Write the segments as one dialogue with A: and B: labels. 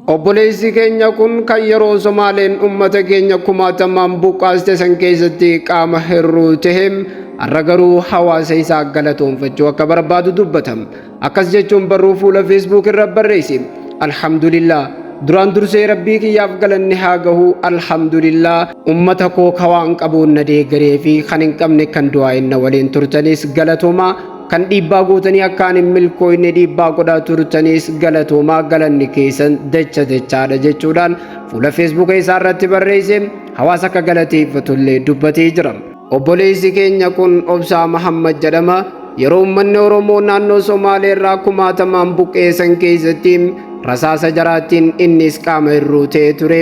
A: Obboleessi keenya kun kan yeroo Somaaleen ummata keenya kumaatamaan buqqaaste san keessatti qaama hir'uu taheem har'a garuu hawaasa isaa galatoonfachuu akka barbaadu dubbatam. Akkas jechuun barruu fuula Facebook irra barreesse. Alhamdulillah duraan dursee rabbii kiyyaaf galanni haa gahu. Alhamdulillah ummata koo kawaan qabuun na deeggaree fi kan hin qabne kan du'aa inni waliin turtanis galatooma. Kan dhiibbaa gootanii akkaan hin milkooyne dhiibbaa godhaa turtanis galatoomaa galanni keessan dachaadha jechuudhaan fuula Facebook isaa irratti barreesse hawaasa akka galateeffatullee dubbatee jira. Obboleessi keenya kun Obsaa Muhammad jedhama. Yeroo uummanni Oromoo naannoo Somaalee irraa kumaatamaan buqqeessan keessatti rasaasa jaraattiin innis qaama hir'uu ta'ee ture.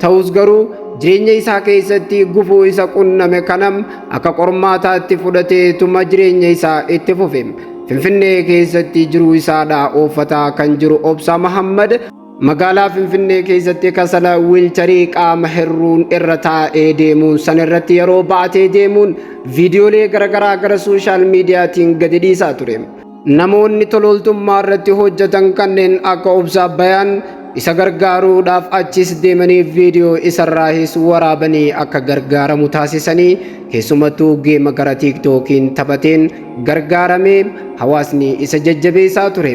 A: Ta'us garuu jireenya isaa keessatti gufuu isa qunname kanam akka qormaataatti fudhatee tuma jireenya isaa itti fufe. Finfinnee keessatti jiruu isaadhaa ooffataa kan jiru Obsaa Muhammad magaalaa Finfinnee keessatti kasala wiilcharii qaama hir'uun irra taa'ee deemuun san irratti yeroo baatee deemuun viidiyoolee garaagaraa gara sooshaal miidiyaatiin gadi dhiisaa ture. Namoonni tololtummaa irratti hojjetan kanneen akka Obsaa Bayaan isa gargaaruudhaaf achis deemanii viidiyoo isarraahis waraabanii akka gargaaramu taasisanii keessumattuu geema gara tiiktookiin taphateen gargaaramee hawaasni isa jajjabeessaa ture.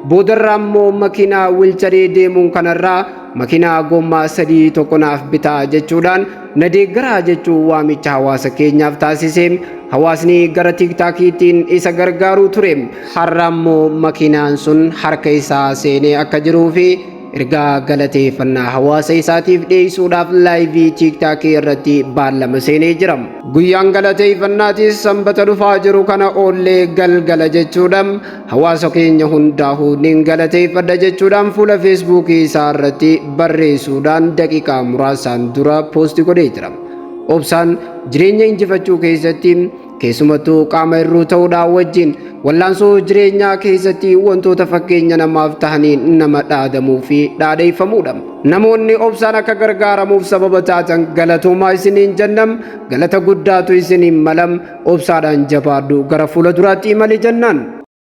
A: Boodarraa immoo makiinaa wiilcharii deemuun kanarraa makiinaa gommaa 3 tokko naaf bitaa jechuudhaan na deeggaraa jechuun waamicha hawaasa keenyaaf taasisee hawaasni gara tiiktaakiitiin isa gargaaruu ture. Har'a immoo makiinaan sun harka isaa seenee akka jiruu fi ergaa galateeffannaa hawaasa isaatiif dhiyeessuudhaaf laayivii tiiktaakii irratti baallama seenee jira. Guyyaan galateeffannaatis sanbata dhufaa jiru kana oollee galgala jechuudhaan hawaasa keenya hundaa'uu nin galateeffadha jechuudhaan fuula feesbuukii isaa irratti barreessuudhaan daqiiqaa muraasaan dura poostii godhee jira. Obsaan jireenya injifachuu keessatti keessumattuu qaama hir'uu ta'uudhaan wajjin wallaansoo jireenyaa keessatti wantoota fakkeenya namaaf tahaniin nama dhaadamuu fi dhaadheeffamuudha. Namoonni Obsaan akka gargaaramuuf sababa taatan galatoomaa isiniin jennam galata guddaatu isiniin malam. Obsaadhaan jabaadhu gara fuula duraatti imali jennaan.